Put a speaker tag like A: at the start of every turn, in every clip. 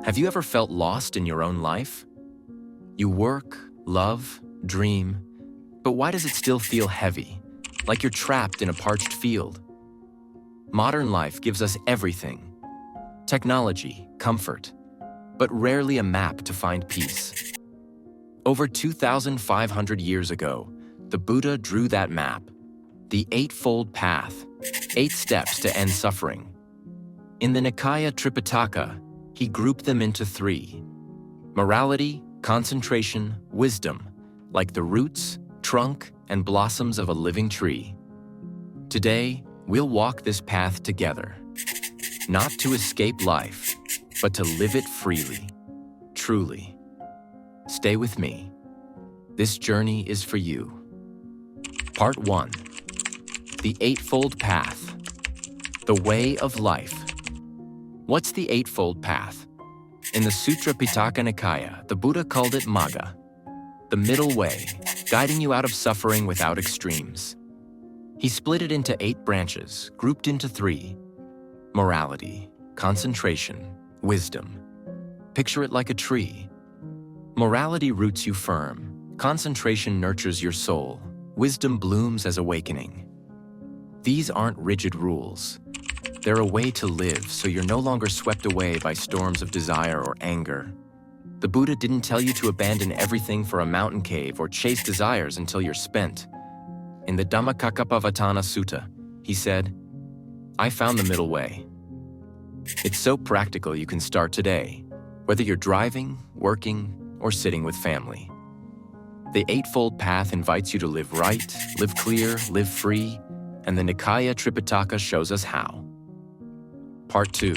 A: Have you ever felt lost in your own life? You work, love, dream, but why does it still feel heavy, like you're trapped in a parched field? Modern life gives us everything: technology, comfort, but rarely a map to find peace. Over 2,500 years ago, the Buddha drew that map, the Eightfold Path, 8 steps to end suffering. In the Nikaya Tripitaka, he grouped them into 3: morality, concentration, wisdom, like the roots, trunk, and blossoms of a living tree. Today, we'll walk this path together, not to escape life, but to live it freely, truly. Stay with me. This journey is for you. Part 1. The Eightfold Path. The Way of Life. What's the Eightfold Path? In the Sutra Pitaka Nikaya, the Buddha called it Magga, the middle way, guiding you out of suffering without extremes. He split it into 8 branches, grouped into 3: morality, concentration, wisdom. Picture it like a tree. Morality roots you firm, concentration nurtures your soul, wisdom blooms as awakening. These aren't rigid rules. They're a way to live so you're no longer swept away by storms of desire or anger. The Buddha didn't tell you to abandon everything for a mountain cave or chase desires until you're spent. In the Dhammacakkappavattana Sutta, he said, "I found the middle way." It's so practical you can start today, whether you're driving, working, or sitting with family. The Eightfold Path invites you to live right, live clear, live free, and the Nikaya Tripitaka shows us how. Part 2.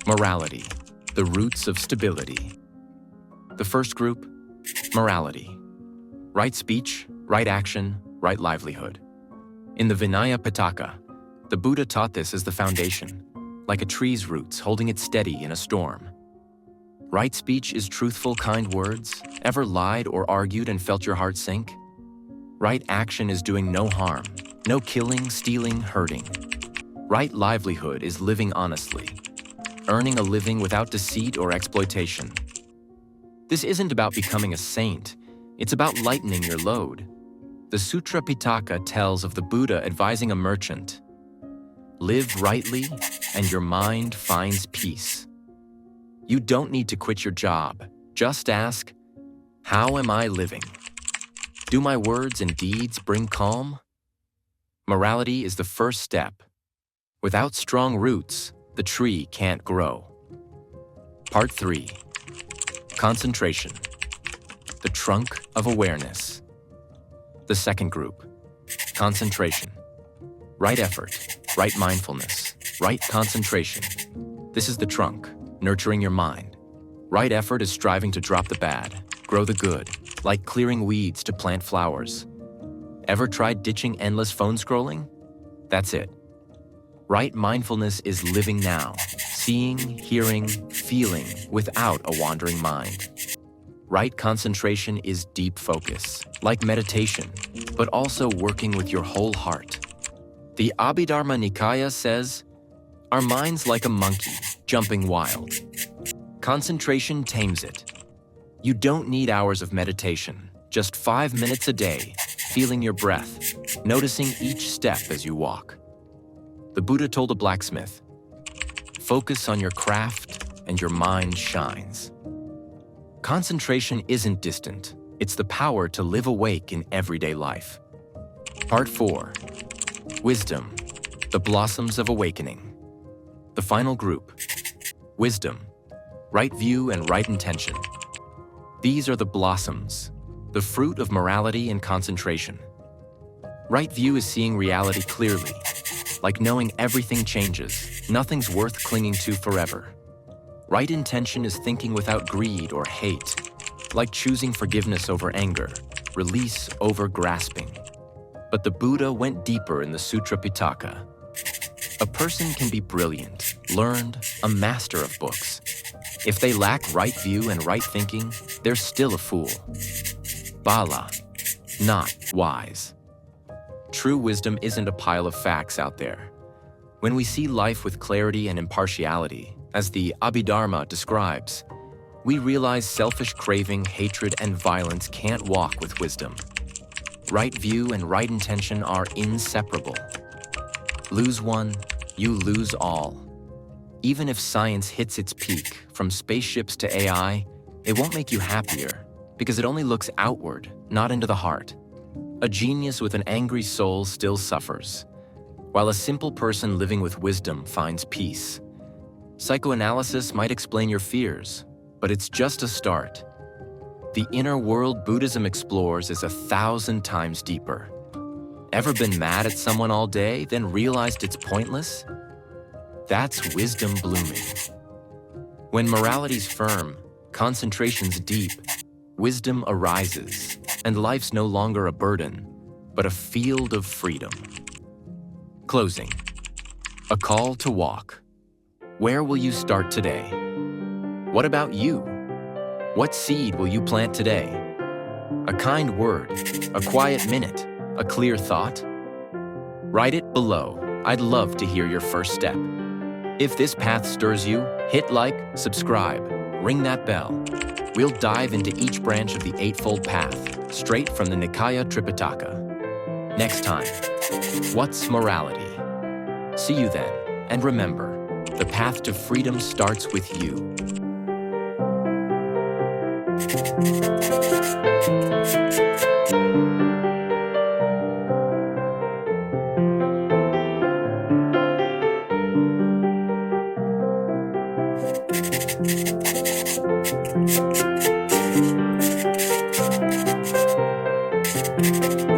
A: Morality, the roots of stability. The first group, morality. Right speech, right action, right livelihood. In the Vinaya Pitaka, the Buddha taught this as the foundation, like a tree's roots holding it steady in a storm. Right speech is truthful, kind words. Ever lied or argued and felt your heart sink? Right action is doing no harm, no killing, stealing, hurting. Right livelihood is living honestly, earning a living without deceit or exploitation. This isn't about becoming a saint, it's about lightening your load. The Sutra Pitaka tells of the Buddha advising a merchant, "Live rightly, and your mind finds peace." You don't need to quit your job. Just ask, how am I living? Do my words and deeds bring calm? Morality is the first step. Without strong roots, the tree can't grow. Part 3. Concentration. The trunk of awareness. The second group. Concentration. Right effort, right mindfulness, right concentration. This is the trunk, nurturing your mind. Right effort is striving to drop the bad, grow the good, like clearing weeds to plant flowers. Ever tried ditching endless phone scrolling? That's it. Right mindfulness is living now, seeing, hearing, feeling without a wandering mind. Right concentration is deep focus, like meditation, but also working with your whole heart. The Abhidharma Nikaya says, "Our mind's like a monkey, jumping wild. Concentration tames it." You don't need hours of meditation, just 5 minutes a day, feeling your breath, noticing each step as you walk. The Buddha told a blacksmith, "Focus on your craft and your mind shines." Concentration isn't distant. It's the power to live awake in everyday life. Part 4. Wisdom, the blossoms of awakening. The final group, wisdom, right view and right intention. These are the blossoms, the fruit of morality and concentration. Right view is seeing reality clearly, like knowing everything changes, nothing's worth clinging to forever. Right intention is thinking without greed or hate, like choosing forgiveness over anger, release over grasping. But the Buddha went deeper in the Sutra Pitaka. A person can be brilliant, learned, a master of books. If they lack right view and right thinking, they're still a fool. Bala, not wise. True wisdom isn't a pile of facts out there. When we see life with clarity and impartiality, As the Abhidharma describes, we realize selfish craving, hatred, and violence can't walk with wisdom. Right view and right intention are inseparable. Lose one, you lose all. Even if science hits its peak, from spaceships to AI, it won't make you happier, because it only looks outward, not into the heart. A genius with an angry soul still suffers, while a simple person living with wisdom finds peace. Psychoanalysis might explain your fears, but it's just a start. The inner world Buddhism explores is 1,000 times deeper. Ever been mad at someone all day, then realized it's pointless? That's wisdom blooming. When morality's firm, concentration's deep, wisdom arises, and life's no longer a burden, but a field of freedom. Closing. A call to walk. Where will you start today? What about you? What seed will you plant today? A kind word, a quiet minute, a clear thought? Write it below. I'd love to hear your first step. If this path stirs you, hit like, subscribe, ring that bell. We'll dive into each branch of the Eightfold Path, straight from the Nikaya Tripitaka. Next time, what's morality? See you then, and remember, the path to freedom starts with you. Thank you.